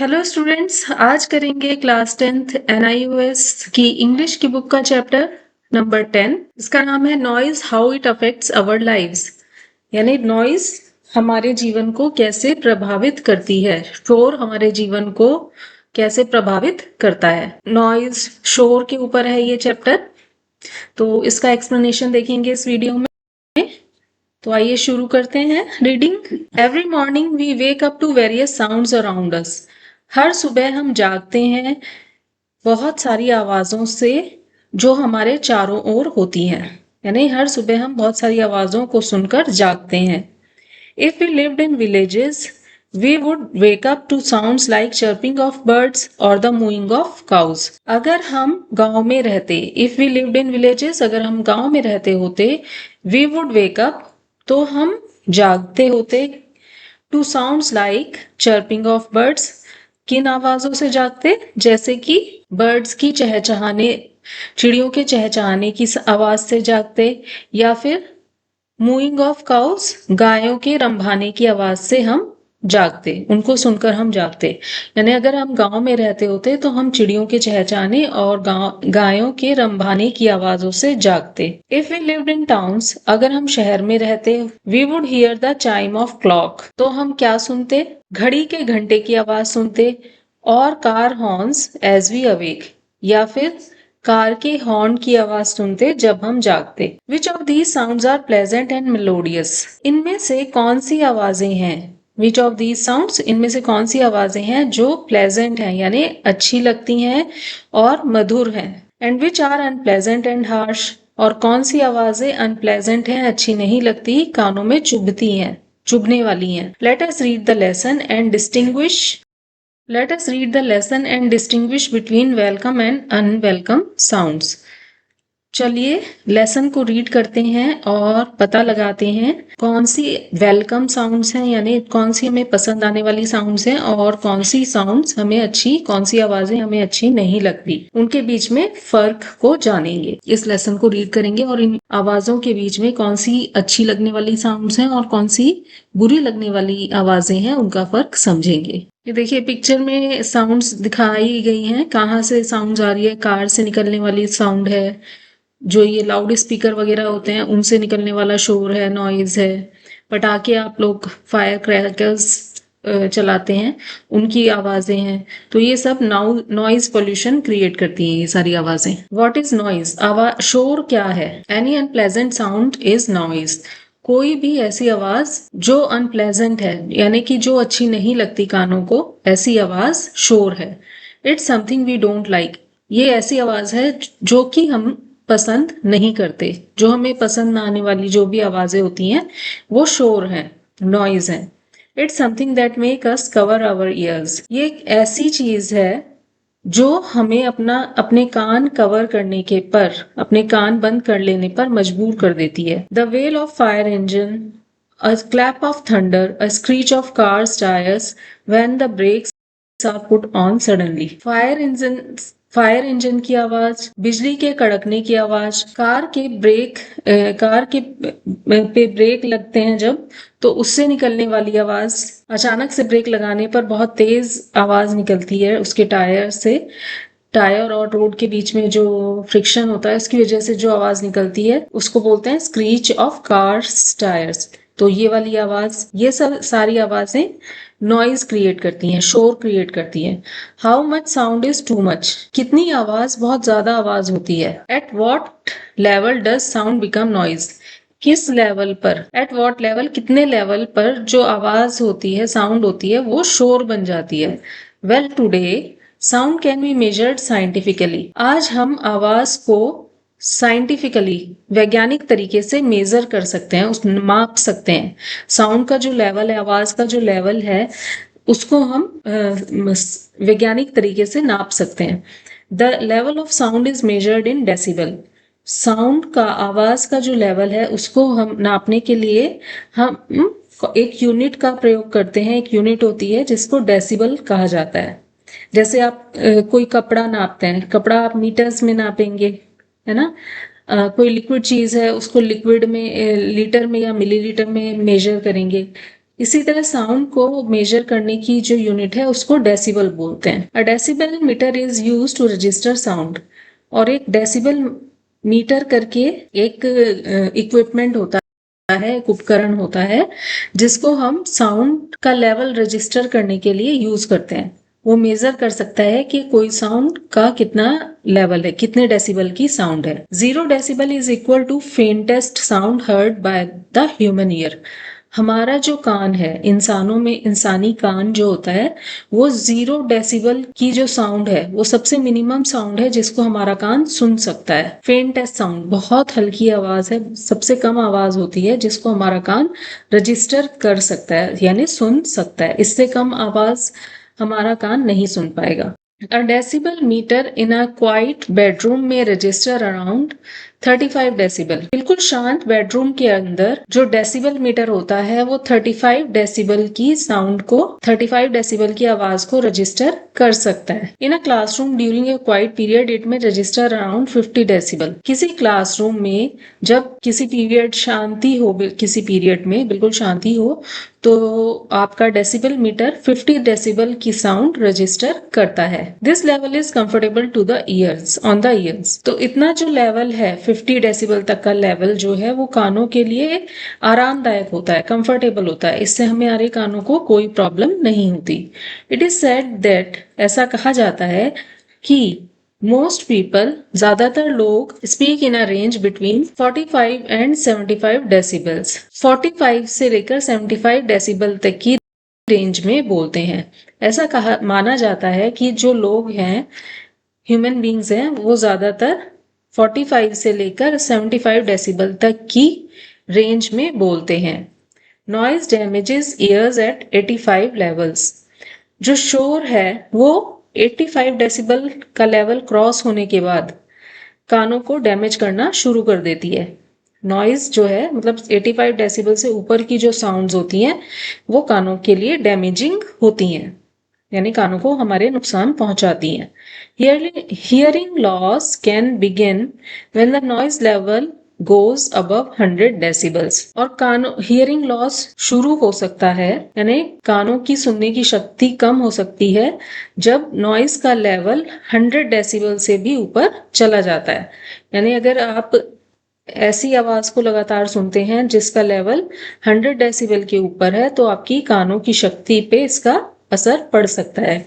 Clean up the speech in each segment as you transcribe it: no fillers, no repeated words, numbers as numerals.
Hello students, आज करेंगे class 10th NIOS की इंग्लिश की बुक का चैप्टर नंबर 10। इसका नाम है noise how it affects our lives, यानी नॉइज हमारे जीवन को कैसे प्रभावित करती है, शोर हमारे जीवन को कैसे प्रभावित करता है। नॉइज शोर के ऊपर है ये चैप्टर, तो इसका एक्सप्लेनेशन देखेंगे इस वीडियो में। तो आइए शुरू करते हैं reading. Every morning we wake up to various sounds around us. हर सुबह हम जागते हैं बहुत सारी आवाजों से जो हमारे चारों ओर होती हैं, यानी हर सुबह हम बहुत सारी आवाजों को सुनकर जागते हैं। If we lived in villages we would wake up to sounds like chirping of birds और द मूइंग ऑफ काउज। अगर हम गांव में रहते, if we lived in villages, अगर हम गांव में रहते होते, वी वुड वेक अप, तो हम जागते होते, to sounds like chirping of birds, किन आवाजों से जागते, जैसे कि बर्ड्स की चहचहाने, चिड़ियों के चहचहाने की आवाज से जागते, या फिर मूइंग ऑफ काउस, गायों के रंभाने की आवाज से हम जागते, उनको सुनकर हम जागते। यानी अगर हम गांव में रहते होते तो हम चिड़ियों के चहचहाने और गायों के रंभाने की आवाजों से जागते। If we lived in towns, अगर हम शहर में रहते, we would hear the chime of clock, तो हम क्या सुनते, घड़ी के घंटे की आवाज सुनते, और car horns as we awake, या फिर कार के हॉर्न की आवाज सुनते जब हम जागते। Which of these sounds are pleasant and melodious, इनमें से कौन सी आवाजें हैं, विच ऑफ दीज साउंड्स, इनमें से कौन सी आवाजें हैं जो प्लेजेंट हैं यानी अच्छी लगती हैं और मधुर हैं। And which are unpleasant and harsh, और कौन सी आवाजें अनप्लेजेंट हैं, अच्छी नहीं लगती, कानों में चुभती हैं, चुभने वाली हैं। Let us read the lesson and distinguish Let us read the lesson and distinguish between welcome and unwelcome sounds. चलिए लेसन को रीड करते हैं और पता लगाते हैं कौन सी वेलकम साउंड्स हैं, यानी कौन सी हमें पसंद आने वाली साउंड्स हैं और कौन सी साउंड्स हमें अच्छी, कौन सी आवाजें हमें अच्छी नहीं लगती, उनके बीच में फर्क को जानेंगे। इस लेसन को रीड करेंगे और इन आवाजों के बीच में कौन सी अच्छी लगने वाली साउंड्स हैं और कौन सी बुरी लगने वाली आवाजें हैं, उनका फर्क समझेंगे। ये देखिए पिक्चर में साउंड्स दिखाई गई हैं, कहाँ से साउंड्स आ रही है, कार से निकलने वाली साउंड है, जो ये लाउड स्पीकर वगैरह होते हैं उनसे निकलने वाला शोर है, नॉइज है। पटाखे आप लोग फायर क्रैकर्स चलाते हैं, उनकी आवाजें हैं। तो ये सब नॉइज पोल्यूशन क्रिएट करती हैं ये सारी आवाजें। व्हाट इज नॉइज, शोर क्या है। Any unpleasant sound is noise, कोई भी ऐसी आवाज जो अनप्लेजेंट है यानी कि जो अच्छी नहीं लगती कानों को, ऐसी आवाज शोर है। It's something we don't like, ये ऐसी आवाज है जो कि हम पसंद नहीं करते, जो हमें पसंद ना आने वाली जो भी आवाजें होती हैं वो शोर है, नॉइज है। It's something that make us cover our ears, ये एक ऐसी चीज है जो हमें अपने कान कवर करने के पर, अपने कान बंद कर लेने पर मजबूर कर देती है। The well of fire engine, a clap of thunder, a screech of cars tires when the brakes are put on suddenly. Fire engine की आवाज, बिजली के कड़कने की आवाज, कार के पे ब्रेक लगते हैं जब, तो उससे निकलने वाली आवाज, अचानक से ब्रेक लगाने पर बहुत तेज आवाज निकलती है उसके टायर से, टायर और रोड के बीच में जो फ्रिक्शन होता है उसकी वजह से जो आवाज निकलती है उसको बोलते हैं स्क्रीच ऑफ कार्स टायर्स। तो ये वाली आवाज, ये सब सारी आवाजें नॉइज क्रिएट करती हैं, शोर क्रिएट करती हैं। How much sound is too much, कितनी आवाज बहुत ज्यादा आवाज होती है। At what level does sound become noise, किस लेवल पर, एट वॉट लेवल, कितने लेवल पर जो आवाज होती है, साउंड होती है, वो शोर बन जाती है। Well today sound can be measured scientifically, आज हम आवाज को साइंटिफिकली, वैज्ञानिक तरीके से मेजर कर सकते हैं, उस माप सकते हैं। साउंड का जो लेवल है, आवाज का जो लेवल है, उसको हम वैज्ञानिक तरीके से नाप सकते हैं। The level of sound is measured in decibel, sound का, आवाज का जो लेवल है उसको हम नापने के लिए हम एक यूनिट का प्रयोग करते हैं। एक यूनिट होती है जिसको डेसिबल कहा जाता है। जैसे आप कोई कपड़ा नापते हैं, कपड़ा आप मीटर्स में नापेंगे, है ना। कोई लिक्विड चीज है उसको लिक्विड में, लीटर में या मिलीलीटर में मेजर करेंगे। इसी तरह साउंड को मेजर करने की जो यूनिट है उसको डेसिबल बोलते हैं। A decibel meter is used to register sound. और एक डेसिबल मीटर करके एक इक्विपमेंट होता है, एक उपकरण होता है जिसको हम साउंड का लेवल रजिस्टर करने के लिए यूज करते हैं। वो मेजर कर सकता है कि कोई साउंड का कितना लेवल है, कितने डेसिबल की साउंड है। 0 decibel is equal to faintest sound heard by the human ear. हमारा जो कान है, इंसानों में इंसानी कान जो होता है वो 0 डेसिबल की जो साउंड है वो सबसे मिनिमम साउंड है जिसको हमारा कान सुन सकता है। फेंटेस्ट साउंड बहुत हल्की आवाज है, सबसे कम आवाज होती है जिसको हमारा कान रजिस्टर कर सकता है यानी सुन सकता है। इससे कम आवाज हमारा कान नहीं सुन पाएगा। A decibel meter in a quiet bedroom में रजिस्टर अराउंड 35 डेसिबल। बिल्कुल शांत बेडरूम के अंदर जो डेसिबल मीटर होता है वो 35 डेसिबल की साउंड को, 35 डेसिबल की आवाज को रजिस्टर कर सकता है। In a classroom during a quiet period it may register around 50 decibel. किसी क्लासरूम में जब किसी पीरियड शांति हो, किसी पीरियड में बिल्कुल शांति हो तो आपका डेसिबल मीटर 50 डेसिबल की साउंड रजिस्टर करता है। This level is comfortable to the ears, on the ears. तो इतना जो लेवल है 50 डेसिबल तक का लेवल जो है वो कानों के लिए आरामदायक होता है, कंफर्टेबल होता है। इससे हमारे कानों को कोई प्रॉब्लम नहीं होती। इट इज सेड दैट, ऐसा कहा जाता है कि मोस्ट पीपल, ज्यादातर लोग speak in a range between 45 and 75 decibels. 45 से लेकर 75 डेसिबल तक की रेंज में बोलते हैं। ऐसा कहा माना जाता है कि जो लोग हैं, ह्यूमन बींग्स हैं, वो ज्यादातर 45 से लेकर 75 डेसिबल तक की रेंज में बोलते हैं। Noise damages ears at 85 levels. जो शोर है वो 85 डेसिबल का लेवल क्रॉस होने के बाद कानों को डैमेज करना शुरू कर देती है। नॉइज जो है मतलब 85 डेसिबल से ऊपर की जो साउंड्स होती हैं वो कानों के लिए डैमेजिंग होती हैं, यानी कानों को हमारे नुकसान पहुंचाती हैं। Hearing loss can begin when the noise level goes above 100 decibels. और कानों हियरिंग लॉस शुरू हो सकता है, यानी कानों की सुनने की शक्ति कम हो सकती है जब नॉइज का लेवल 100 डेसिबल से भी ऊपर चला जाता है। यानी अगर आप ऐसी आवाज को लगातार सुनते हैं जिसका लेवल 100 डेसिबल के ऊपर है तो आपकी कानों की शक्ति पे इसका असर पड़ सकता है,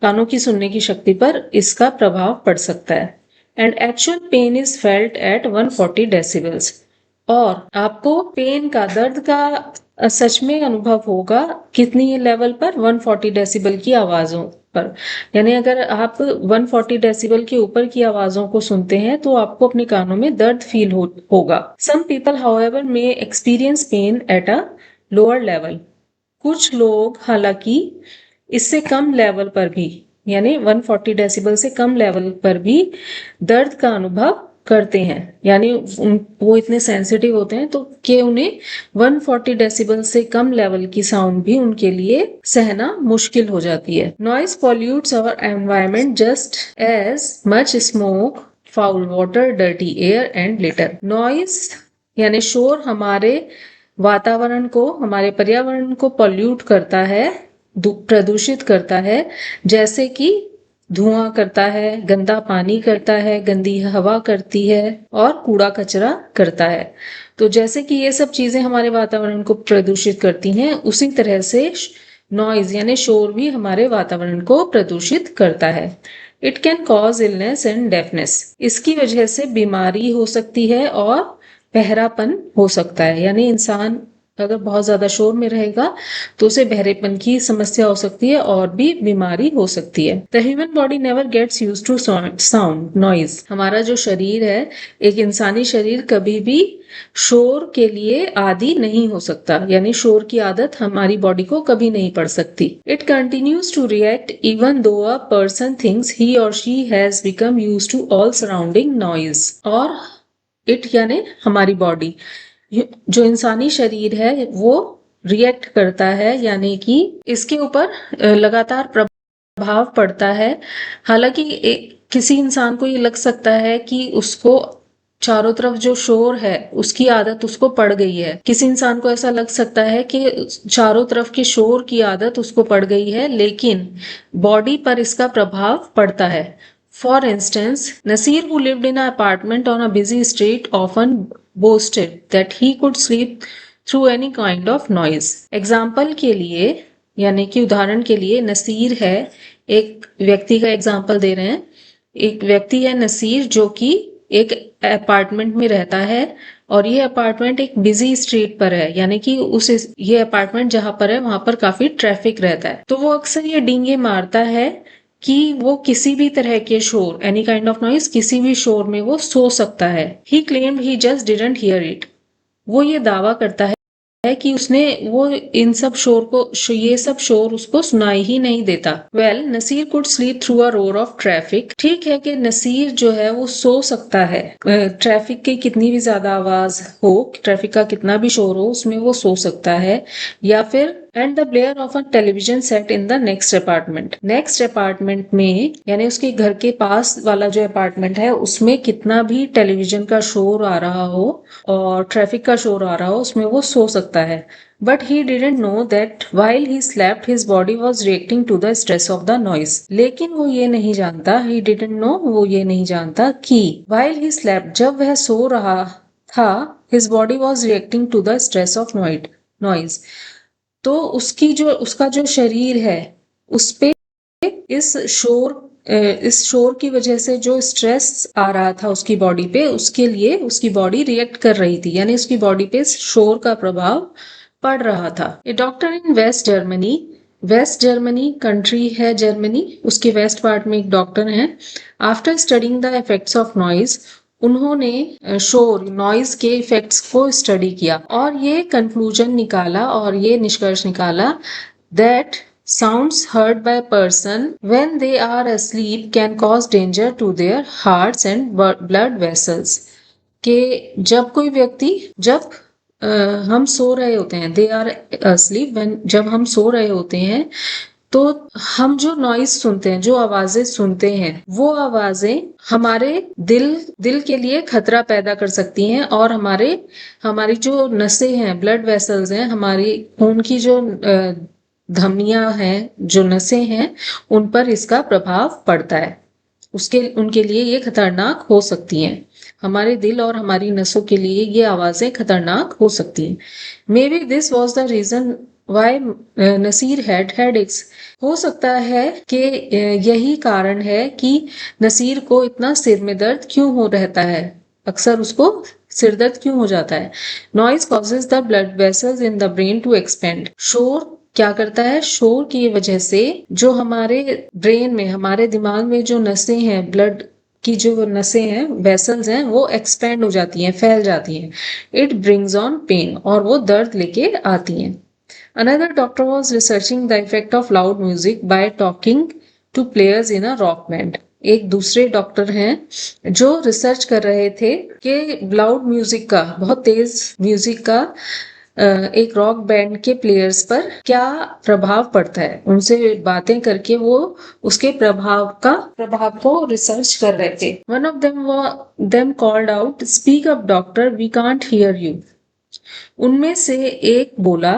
कानों की सुनने की शक्ति पर इसका प्रभाव पड़ सकता है। And actual pain is felt at 140 decibels. और आपको पेन का, दर्द का सच में अनुभव होगा कितनी लेवल पर, 140 डेसिबल की आवाजों पर। यानी अगर आप 140 डेसिबल के ऊपर की आवाजों को सुनते हैं तो आपको अपने कानों में दर्द फील होगा। Some people however may experience pain at a lower level. कुछ लोग हालांकि इससे कम लेवल पर भी, यानी 140 डेसिबल से कम लेवल पर भी दर्द का अनुभव करते हैं। यानी वो इतने सेंसिटिव होते हैं तो कि उन्हें 140 डेसिबल से कम लेवल की साउंड भी उनके लिए सहना मुश्किल हो जाती है। Noise pollutes our environment just as much smoke, foul water, dirty air and litter. Noise यानी शोर हमारे वातावरण को, हमारे पर्यावरण को पॉल्यूट करता है, प्रदूषित करता है, जैसे कि धुआं करता है, गंदा पानी करता है, गंदी हवा करती है और कूड़ा कचरा करता है। तो जैसे कि ये सब चीजें हमारे वातावरण को प्रदूषित करती हैं, उसी तरह से नॉइज यानी शोर भी हमारे वातावरण को प्रदूषित करता है। It can cause illness and deafness. इसकी वजह से बीमारी हो सकती है और बहरापन हो सकता है। यानी इंसान अगर बहुत ज्यादा शोर में रहेगा तो उसे बहरेपन की समस्या हो सकती है और भी बीमारी हो सकती है। The human body never gets used to sound noise. हमारा जो शरीर है, एक इंसानी शरीर कभी भी शोर के लिए आदी नहीं हो सकता, यानी शोर की आदत हमारी बॉडी को कभी नहीं पड़ सकती। It continues to react even though a person thinks he or she has become used to all surrounding noise. और इट यानी हमारी बॉडी, जो इंसानी शरीर है वो रिएक्ट करता है, यानी कि इसके ऊपर लगातार प्रभाव पड़ता है। हालांकि किसी इंसान को ये लग सकता है कि उसको चारों तरफ जो शोर है उसकी आदत उसको पड़ गई है। किसी इंसान को ऐसा लग सकता है कि चारों तरफ के शोर की आदत उसको पड़ गई है, लेकिन बॉडी पर इसका प्रभाव पड़ता है। For instance, Naseer who lived in an apartment on a busy street often boasted that he could sleep through any kind of noise. Example के लिए, यानी कि उदाहरण के लिए, नसीर है, एक व्यक्ति का एग्जाम्पल दे रहे हैं। एक व्यक्ति है नसीर जो कि एक अपार्टमेंट में रहता है, और ये अपार्टमेंट एक बिजी स्ट्रीट पर है, यानी कि ये अपार्टमेंट जहां पर है वहां पर काफी ट्रैफिक रहता है। तो वो अक्सर ये डींगे मारता है कि वो किसी भी तरह के शोर, एनी काइंड ऑफ नॉइस, किसी भी शोर में वो सो सकता है। He claimed he just didn't hear it. वो ये दावा करता है कि उसने वो इन सब शोर को ये सब शोर उसको सुनाई ही नहीं देता। Well, Naseer could sleep through a roar of traffic. ठीक है कि नसीर जो है वो सो सकता है, ट्रैफिक की कितनी भी ज्यादा आवाज हो, ट्रैफिक का कितना भी शोर हो, उसमें वो सो सकता है। या फिर and the Blair of a television set in the next apartment. Next apartment में, यानी उसके घर के पास वाला जो अपार्टमेंट है, उसमें कितना भी टेलीविजन का शोर आ रहा हो और ट्रैफिक का शोर आ रहा हो, उसमें वो सो सकता है। But he didn't know that while he slept his body was reacting to the stress of the noise. लेकिन वो ये नहीं जानता, ही डिडंट नो, वो ये नहीं जानता कि व्हाइल ही स्लेप्ट, जब वह सो रहा था, his body was reacting to the stress of noise. तो उसका जो शरीर है उस पे इस शोर इस शोर की वजह से जो स्ट्रेस आ रहा था उसकी बॉडी पे, उसके लिए उसकी बॉडी रिएक्ट कर रही थी, यानी उसकी बॉडी पे शोर का प्रभाव पड़ रहा था। ए डॉक्टर इन वेस्ट जर्मनी कंट्री है जर्मनी, उसके वेस्ट पार्ट में एक डॉक्टर हैं। After studying the effects of noise, उन्होंने शोर, नॉइज के इफेक्ट्स को स्टडी किया और ये कंक्लूजन निकाला और ये निष्कर्ष निकाला that sounds heard by a person when they are asleep can cause danger to their hearts and blood vessels। कि जब हम सो रहे होते हैं, दे आर asleep when, जब हम सो रहे होते हैं, तो हम जो नॉइज सुनते हैं, जो आवाजें सुनते हैं, वो आवाजें हमारे दिल के लिए खतरा पैदा कर सकती हैं, और हमारी जो नसें हैं, ब्लड वेसल्स हैं, हमारी खून की जो धमनियां हैं, जो नसें हैं, उन पर इसका प्रभाव पड़ता है। उनके लिए ये खतरनाक हो सकती हैं। हमारे दिल और हमारी नसों के लिए ये आवाजें खतरनाक हो सकती हैं। Maybe this was the reason why Naseer had headaches. हो सकता है कि यही कारण है कि नसीर को इतना सिर में दर्द क्यों हो रहता है, अक्सर उसको सिर दर्द क्यों हो जाता है। Noise causes the blood vessels in the brain to expand. शोर क्या करता है, शोर की वजह से जो हमारे ब्रेन में, हमारे दिमाग में जो नसें हैं, ब्लड की जो नसें हैं, वेसल्स हैं, वो एक्सपेंड हो जाती हैं, फैल जाती हैं। इट ब्रिंग्स ऑन पेन, और वो दर्द लेके आती हैं। Another doctor was researching the effect of loud music by talking two players in a rock band. एक दूसरे डॉक्टर हैं जो रिसर्च कर रहे थे कि लाउड म्यूजिक का, बहुत तेज म्यूजिक का एक रॉक बैंड के प्लेयर्स पर क्या प्रभाव पड़ता है। उनसे बातें करके वो उसके प्रभाव को रिसर्च कर रहे थे। One of them called out, speak up doctor, we can't hear you. उनमें से एक बोला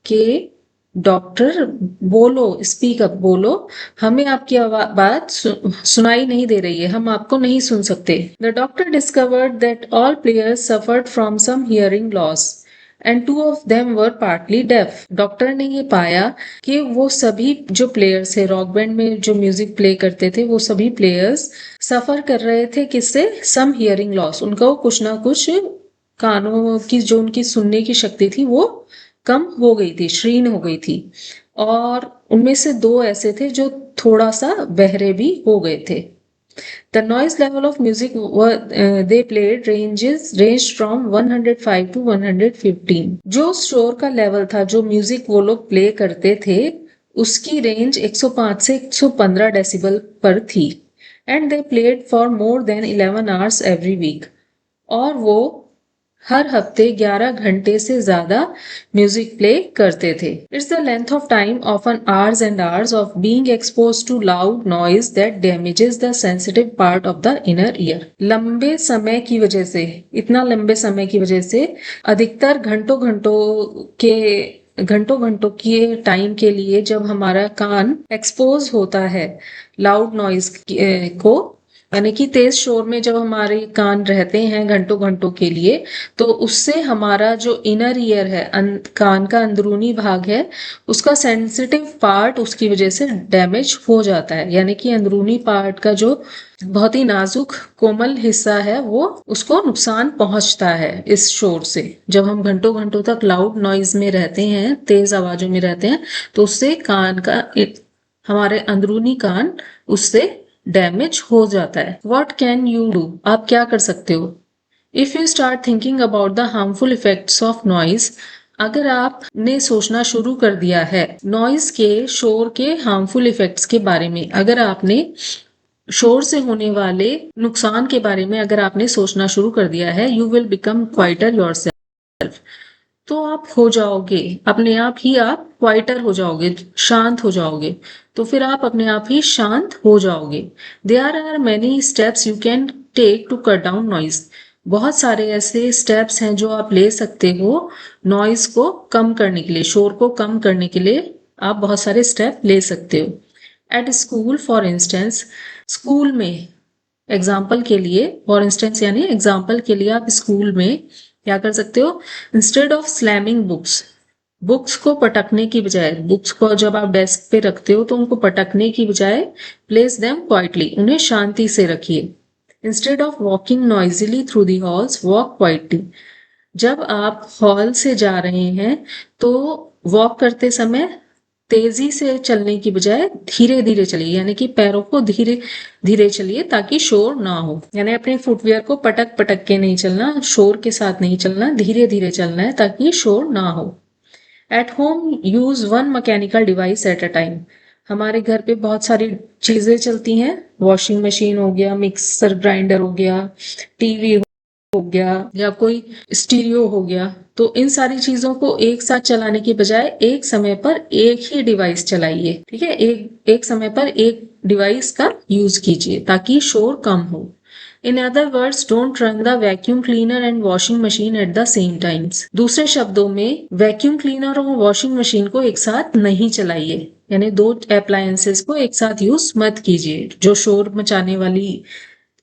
कि डॉक्टर बोलो, स्पीक अप, बोलो, हमें आपकी बात सुनाई नहीं दे रही है, हम आपको नहीं सुन सकते। The doctor discovered that all players suffered from some hearing loss and two of them were partly deaf. Doctor ने ये पाया कि वो सभी जो प्लेयर्स थे, रॉक बैंड में जो म्यूजिक प्ले करते थे, वो सभी प्लेयर्स सफर कर रहे थे किससे, सम हियरिंग लॉस। उनको कुछ ना कुछ कानों की जो उनकी सुनने की शक्ति थी वो कम हो गई थी, क्षीण हो गई थी। और उनमें से दो ऐसे थे जो थोड़ा सा बहरे भी हो गए थे। The noise level of music they played ranged from 105 to 115। जो शोर का लेवल था, जो म्यूजिक वो लोग प्ले करते थे, उसकी रेंज 105 से 115 डेसिबल पर थी। And they played for more than 11 hours every week. और वो हर हफ्ते 11 घंटे से ज्यादा म्यूजिक प्ले करते थे। It's the length of time often hours and hours of being expose to loud noise that damages the sensitive part of the inner ear. लंबे समय की वजह से, इतना लंबे समय की वजह से, अधिकतर घंटों घंटों के टाइम के लिए जब हमारा कान एक्सपोज होता है लाउड नॉइज को, यानी कि तेज शोर में जब हमारे कान रहते हैं घंटों घंटों के लिए, तो उससे हमारा जो इनर ईयर है, कान का अंदरूनी भाग है, उसका सेंसिटिव पार्ट उसकी वजह से डैमेज हो जाता है। यानी कि अंदरूनी पार्ट का जो बहुत ही नाजुक कोमल हिस्सा है वो, उसको नुकसान पहुंचता है इस शोर से। जब हम घंटों घंटों तक लाउड नॉइज में रहते हैं, तेज आवाजों में रहते हैं, तो उससे कान का हमारे अंदरूनी कान उससे डैमेज हो जाता है। What can you do? आप क्या कर सकते हो? If you start thinking about the harmful effects of noise, अगर आपने सोचना शुरू कर दिया है नॉइज के, शोर के हार्मफुल इफेक्ट्स के बारे में, अगर आपने शोर से होने वाले नुकसान के बारे में अगर आपने सोचना शुरू कर दिया है, you will become quieter yourself, तो आप हो जाओगे अपने आप ही, आप क्वाइटर हो जाओगे, शांत हो जाओगे। तो फिर आप अपने आप ही शांत हो जाओगे। There are many steps you can take to cut down noise. बहुत सारे ऐसे स्टेप्स हैं जो आप ले सकते हो नॉइज को कम करने के लिए, शोर को कम करने के लिए आप बहुत सारे स्टेप ले सकते हो। At school for instance, school में एग्जाम्पल के लिए, फॉर इंस्टेंस यानी एग्जाम्पल के लिए, आप स्कूल में क्या कर सकते हो? Instead of slamming books, books को पटकने की बजाय, बुक्स को जब आप डेस्क पे रखते हो तो उनको पटकने की बजाय, प्लेस देम क्वाइटली, उन्हें शांति से रखिए। Instead of walking noisily through the halls, walk quietly. जब आप हॉल से जा रहे हैं तो वॉक करते समय तेजी से चलने की बजाय धीरे धीरे चलिए, यानी कि पैरों को धीरे धीरे चलिए ताकि शोर ना हो। यानी अपने फुटवियर को पटक पटक के नहीं चलना, शोर के साथ नहीं चलना, धीरे धीरे चलना है ताकि शोर ना हो। At home use one mechanical device at a time. हमारे घर पे बहुत सारी चीजें चलती हैं, वॉशिंग मशीन हो गया, मिक्सर ग्राइंडर हो गया, टीवी हो गया, या कोई स्टीरियो हो गया। तो इन सारी चीजों को एक साथ चलाने की बजाय एक समय पर एक ही डिवाइस चलाइए। ठीक है, एक समय पर एक डिवाइस का यूज कीजिए ताकि शोर कम हो। In other words, don't run the vacuum cleaner and washing machine at the same times. दूसरे शब्दों में, वैक्यूम क्लीनर और वॉशिंग मशीन को एक साथ नहीं चलाइए, यानी दो अप्लायंसेस को एक साथ यूज मत कीजिए। जो शोर मचाने वाली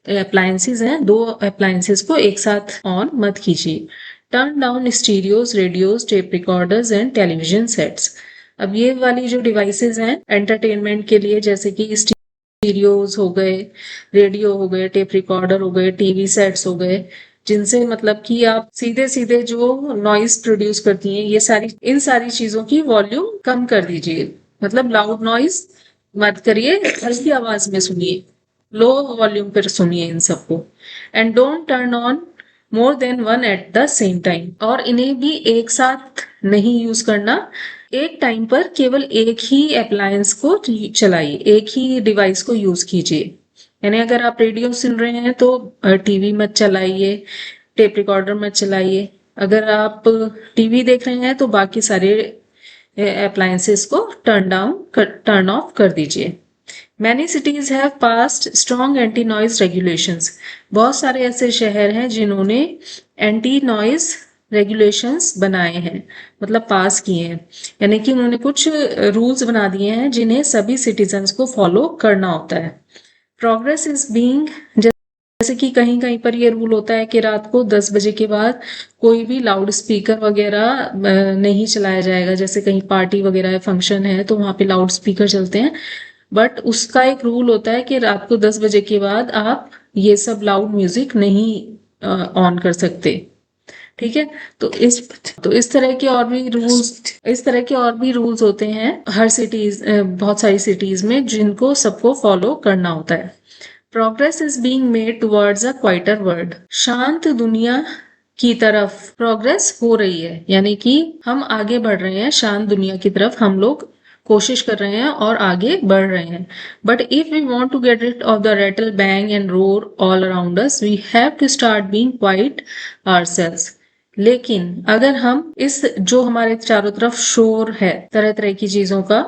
अप्लायंसेस हैं, दो अप्लायंसेस को एक साथ ऑन मत कीजिए। Turn down stereos, radios, tape recorders and television sets. अब ये वाली जो डिवाइसेस हैं एंटरटेनमेंट के लिए, जैसे कि स्टीरियोज हो गए, रेडियो हो गए, टेप रिकॉर्डर हो गए, टीवी सेट्स हो गए, जिनसे मतलब कि आप सीधे सीधे जो नॉइस प्रोड्यूस करती हैं, ये सारी, इन सारी चीजों की वॉल्यूम कम कर दीजिए। मतलब लाउड नॉइस मत करिए, हल्की आवाज में सुनिए, लो वॉल्यूम पर सुनिए इन सबको। And don't turn on more than one at the same time. और इन्हें भी एक साथ नहीं यूज करना, एक टाइम पर केवल एक ही अप्लायंस को चलाइए, एक ही डिवाइस को यूज कीजिए। यानी अगर आप रेडियो सुन रहे हैं तो टीवी मत चलाइए, टेप रिकॉर्डर मत चलाइए। अगर आप टीवी देख रहे हैं तो बाकी सारे अप्लायंसेस को टर्न ऑफ कर दीजिए। Many cities have passed strong anti-noise regulations. बहुत सारे ऐसे शहर हैं जिन्होंने एंटी नॉइज रेगुलेशंस बनाए हैं, मतलब पास किए हैं, यानी कि उन्होंने कुछ रूल्स बना दिए हैं जिन्हें सभी सिटीजन्स को फॉलो करना होता है। प्रोग्रेस इज बीइंग, जैसे कि कहीं कहीं पर ये रूल होता है कि रात को 10 बजे के बाद कोई भी लाउड स्पीकर वगैरह नहीं चलाया जाएगा। जैसे कहीं पार्टी वगैरह है, फंक्शन है, तो वहां पे लाउड स्पीकर चलते हैं, बट उसका एक रूल होता है कि रात को 10 बजे के बाद आप ये सब लाउड म्यूजिक नहीं ऑन कर सकते। ठीक है, तो इस तरह के और भी रूल्स, होते हैं हर सिटीज, बहुत सारी सिटीज में, जिनको सबको फॉलो करना होता है। Progress is being made towards a quieter world. शांत दुनिया की तरफ प्रोग्रेस हो रही है, यानी कि हम आगे बढ़ रहे हैं, शांत दुनिया की तरफ हम लोग कोशिश कर रहे हैं और आगे बढ़ रहे हैं। But if we want to get rid of the rattle bang and roar all around us, we have to start being quiet ourselves. लेकिन अगर हम इस जो हमारे चारों तरफ शोर है, तरह तरह की चीजों का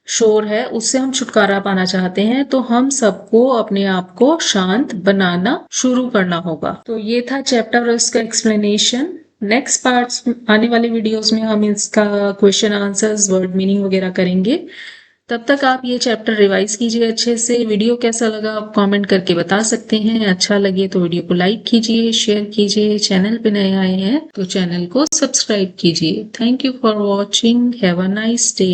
शोर है, उससे हम छुटकारा पाना चाहते हैं तो हम सबको अपने आप को शांत बनाना शुरू करना होगा। तो ये था चैप्टर और इसका एक्सप्लेनेशन। नेक्स्ट पार्ट्स आने वाली वीडियोस में हम इसका क्वेश्चन आंसर्स, वर्ड मीनिंग वगैरह करेंगे। तब तक आप ये चैप्टर रिवाइज कीजिए अच्छे से। वीडियो कैसा लगा आप कमेंट करके बता सकते हैं। अच्छा लगे तो वीडियो को लाइक कीजिए, शेयर कीजिए। चैनल पे नए आए हैं तो चैनल को सब्सक्राइब कीजिए। Thank you for watching. Have a nice day.